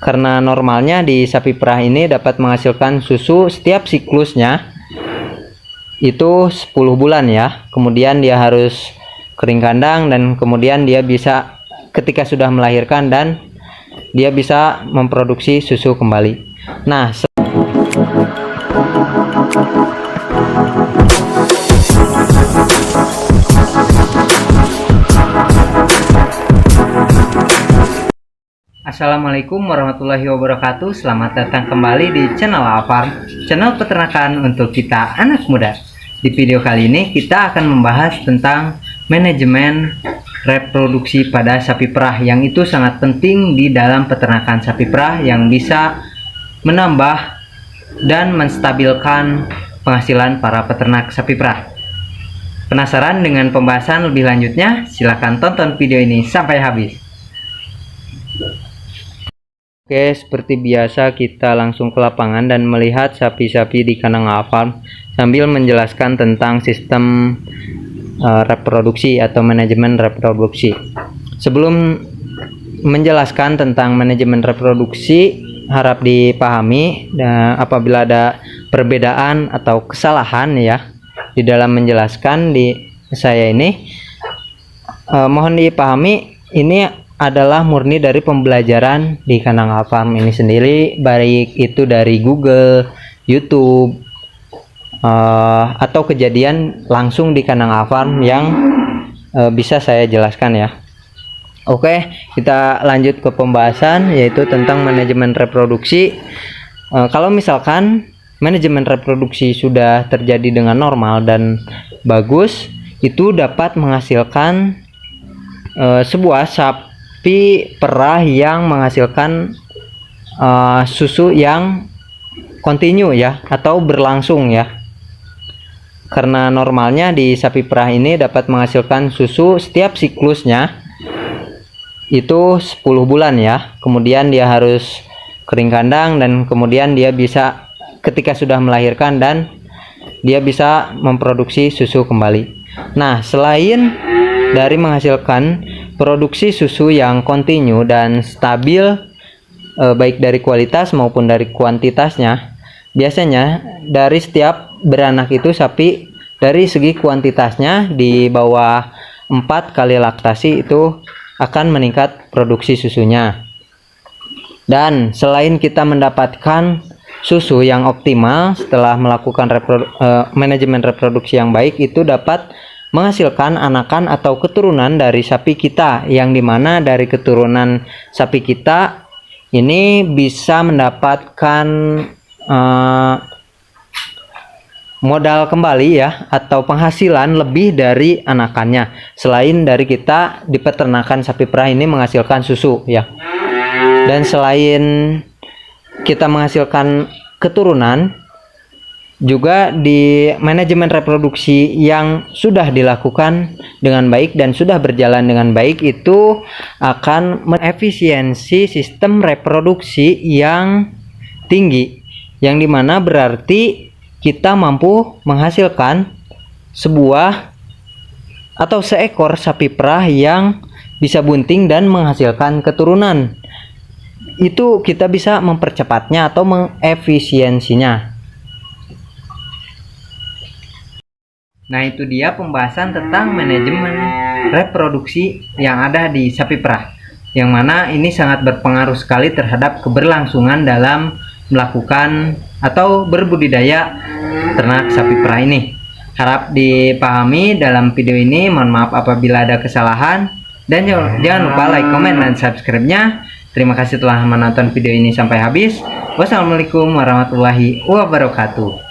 Karena normalnya di sapi perah ini dapat menghasilkan susu setiap siklusnya itu 10 bulan ya. Kemudian dia harus kering kandang dan kemudian dia bisa ketika sudah melahirkan dan dia bisa memproduksi susu kembali. Nah, Assalamualaikum warahmatullahi wabarakatuh. Selamat datang kembali di channel Alfarm, channel peternakan untuk kita anak muda. Di video kali ini kita akan membahas tentang manajemen reproduksi pada sapi perah, yang itu sangat penting di dalam peternakan sapi perah yang bisa menambah dan menstabilkan penghasilan para peternak sapi perah. Penasaran dengan pembahasan lebih lanjutnya? Silahkan tonton video ini sampai habis. Oke, seperti biasa kita langsung ke lapangan dan melihat sapi-sapi di kandang Alfarm sambil menjelaskan tentang sistem reproduksi atau manajemen reproduksi. Sebelum menjelaskan tentang manajemen reproduksi, harap dipahami apabila ada perbedaan atau kesalahan ya di dalam menjelaskan di saya ini, mohon dipahami ini adalah murni dari pembelajaran di kandang Alfarm ini sendiri, baik itu dari Google, YouTube, atau kejadian langsung di kandang Alfarm yang bisa saya jelaskan ya. Oke, kita lanjut ke pembahasan, yaitu tentang manajemen reproduksi. Kalau misalkan manajemen reproduksi sudah terjadi dengan normal dan bagus, itu dapat menghasilkan sebuah sapi perah yang menghasilkan susu yang kontinu ya, atau berlangsung ya. Karena normalnya di sapi perah ini dapat menghasilkan susu setiap siklusnya itu 10 bulan ya. Kemudian dia harus kering kandang dan kemudian dia bisa ketika sudah melahirkan dan dia bisa memproduksi susu kembali. Nah, selain dari menghasilkan produksi susu yang kontinu dan stabil, baik dari kualitas maupun dari kuantitasnya, biasanya dari setiap beranak itu sapi dari segi kuantitasnya di bawah 4 kali laktasi itu akan meningkat produksi susunya. Dan selain kita mendapatkan susu yang optimal setelah melakukan manajemen reproduksi yang baik, itu dapat menghasilkan anakan atau keturunan dari sapi kita, yang dimana dari keturunan sapi kita ini bisa mendapatkan modal kembali ya, atau penghasilan lebih dari anakannya, selain dari kita di peternakan sapi perah ini menghasilkan susu ya. Dan selain kita menghasilkan keturunan, juga di manajemen reproduksi yang sudah dilakukan dengan baik dan sudah berjalan dengan baik, itu akan mengefisiensi sistem reproduksi yang tinggi, yang dimana berarti kita mampu menghasilkan sebuah atau seekor sapi perah yang bisa bunting dan menghasilkan keturunan. Itu kita bisa mempercepatnya atau mengefisiensinya. Nah, itu dia pembahasan tentang manajemen reproduksi yang ada di sapi perah, yang mana ini sangat berpengaruh sekali terhadap keberlangsungan dalam melakukan atau berbudidaya ternak sapi perah ini. Harap dipahami dalam video ini. Mohon maaf apabila ada kesalahan, dan jangan lupa like, comment, dan subscribe-nya. Terima kasih telah menonton video ini sampai habis. Wassalamualaikum warahmatullahi wabarakatuh.